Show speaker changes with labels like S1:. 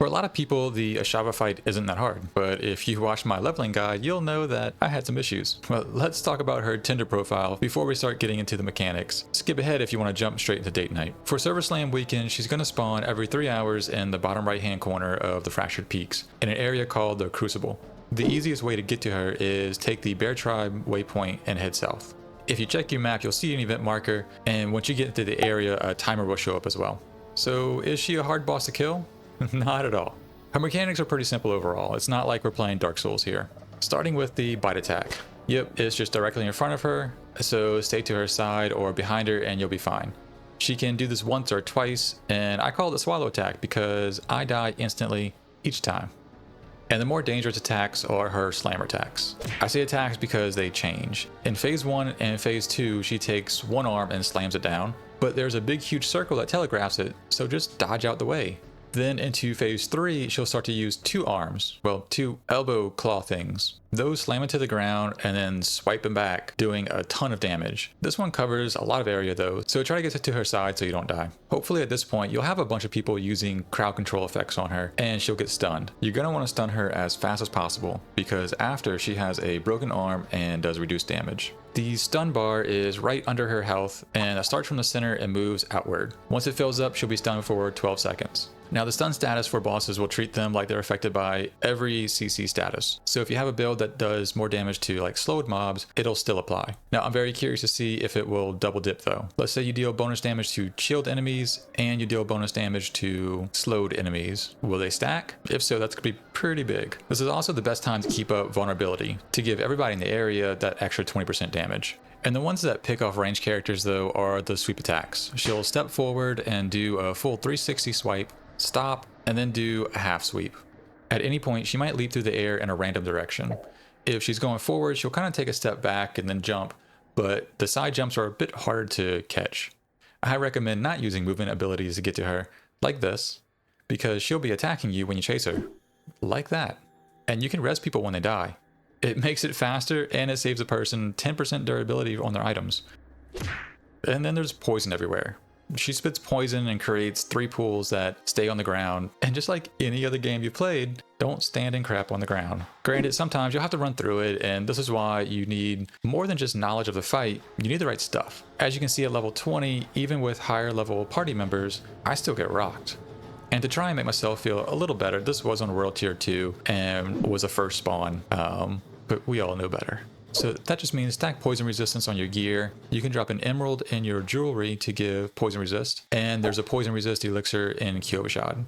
S1: For a lot of people, the Ashava fight isn't that hard, but if you watch my leveling guide, you'll know that I had some issues. Well, let's talk about her Tinder profile before we start getting into the mechanics. Skip ahead if you want to jump straight into date night. For Server Slam weekend, she's going to spawn every 3 hours in the bottom right hand corner of the Fractured Peaks, in an area called the Crucible. The easiest way to get to her is take the Bear Tribe waypoint and head south. If you check your map, you'll see an event marker, and once you get into the area, a timer will show up as well. So is she a hard boss to kill? Not at all. Her mechanics are pretty simple overall. It's not like we're playing Dark Souls here. Starting with the bite attack. Yep, it's just directly in front of her, so stay to her side or behind her and you'll be fine. She can do this once or twice, and I call it the swallow attack because I die instantly each time. And the more dangerous attacks are her slammer attacks. I say attacks because they change. In phase 1 and phase 2, she takes one arm and slams it down, but there's a big huge circle that telegraphs it, so just dodge out the way. Then into phase 3, she'll start to use two arms, well, two elbow claw things. Those slam into the ground and then swipe them back, doing a ton of damage. This one covers a lot of area though, so try to get to her side so you don't die. Hopefully at this point, you'll have a bunch of people using crowd control effects on her and she'll get stunned. You're gonna wanna stun her as fast as possible because after she has a broken arm and does reduced damage. The stun bar is right under her health and it starts from the center and moves outward. Once it fills up, she'll be stunned for 12 seconds. Now the stun status for bosses will treat them like they're affected by every CC status. So if you have a build that does more damage to like slowed mobs, it'll still apply. Now I'm very curious to see if it will double dip though. Let's say you deal bonus damage to chilled enemies and you deal bonus damage to slowed enemies. Will they stack? If so, that's gonna be pretty big. This is also the best time to keep up vulnerability, to give everybody in the area that extra 20% damage. And the ones that pick off range characters though are the sweep attacks. She'll step forward and do a full 360 swipe, stop, and then do a half sweep. At any point, she might leap through the air in a random direction. If she's going forward, she'll kind of take a step back and then jump, but the side jumps are a bit harder to catch. I recommend not using movement abilities to get to her, like this, because she'll be attacking you when you chase her. Like that. And you can res people when they die. It makes it faster and it saves a person 10% durability on their items. And then there's poison everywhere. She spits poison and creates 3 pools that stay on the ground. And just like any other game you played, don't stand and crap on the ground. Granted, sometimes you'll have to run through it, and this is why you need more than just knowledge of the fight, you need the right stuff. As you can see at level 20, even with higher level party members, I still get rocked. And to try and make myself feel a little better, this was on World Tier 2 and was a first spawn, but we all know better. So that just means stack poison resistance on your gear. You can drop an emerald in your jewelry to give poison resist. And there's a poison resist elixir in Kyovashad.